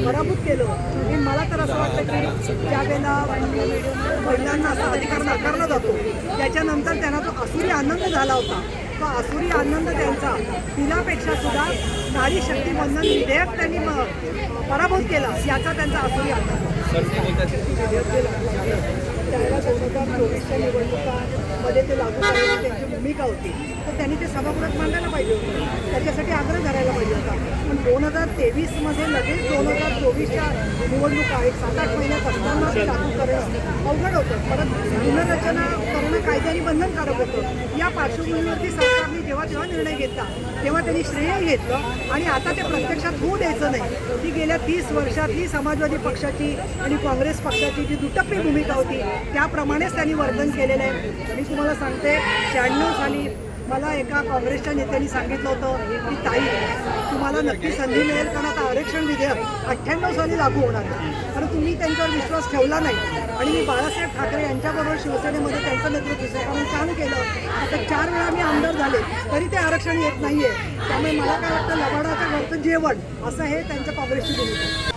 पराभूत केलं आणि मला तर असं वाटतं की ज्यावेळेला महिलांना असा अधिकार नाकारला जातो त्याच्यानंतर त्यांना तो आसुरी आनंद झाला होता. तो आसुरी आनंद त्यांचा तिलापेक्षा सुद्धा नारी शक्ती बंधन विधेयक त्यांनी पराभूत केला याचा त्यांचा आसुरी आनंद. त्याला 2024च्या निवडणुकांमध्ये ते लागू करण्याची त्यांची भूमिका होती तर त्यांनी ते सभागृहात मांडायला पाहिजे होतं, त्याच्यासाठी आग्रह करायला पाहिजे होता. पण 2023मध्ये लगेच 2024च्या निवडणुका 7-8 महिन्यात असताना ते लागू करणं अवघड होतं. परत पुनर्रचना करणं कायद्याने बंधनकारक होतं. या पार्श्वभूमीवरती सरकारने जेव्हा निर्णय घेतला तेव्हा त्यांनी श्रेय घेतलं आणि आता ते प्रत्यक्षात होऊ द्यायचं नाही. ती गेल्या 30 वर्षातली समाजवादी पक्षाची आणि काँग्रेस पक्षाची जी दुटप्पी भूमिका होती त्याप्रमाणेच त्यांनी वर्तन केलेलं आहे. मी तुम्हाला सांगते 96 साली मला एका काँग्रेसच्या नेत्यांनी सांगितलं होतं की ताई तुम्हाला नक्की संधी मिळेल कारण आता आरक्षण विधेयक 98 साली लागू होणार आहे. कारण तुम्ही त्यांच्यावर विश्वास ठेवला नाही आणि मी बाळासाहेब ठाकरे यांच्याबरोबर शिवसेनेमध्ये त्यांचं नेतृत्व काम केलं. आता 4 वेळा मी आमदार झाले तरी ते आरक्षण येत नाही आहे. त्यामुळे मला काय वाटतं लबाडाचं वरचं जेवण असं हे त्यांच्या काँग्रेसची भूमिका.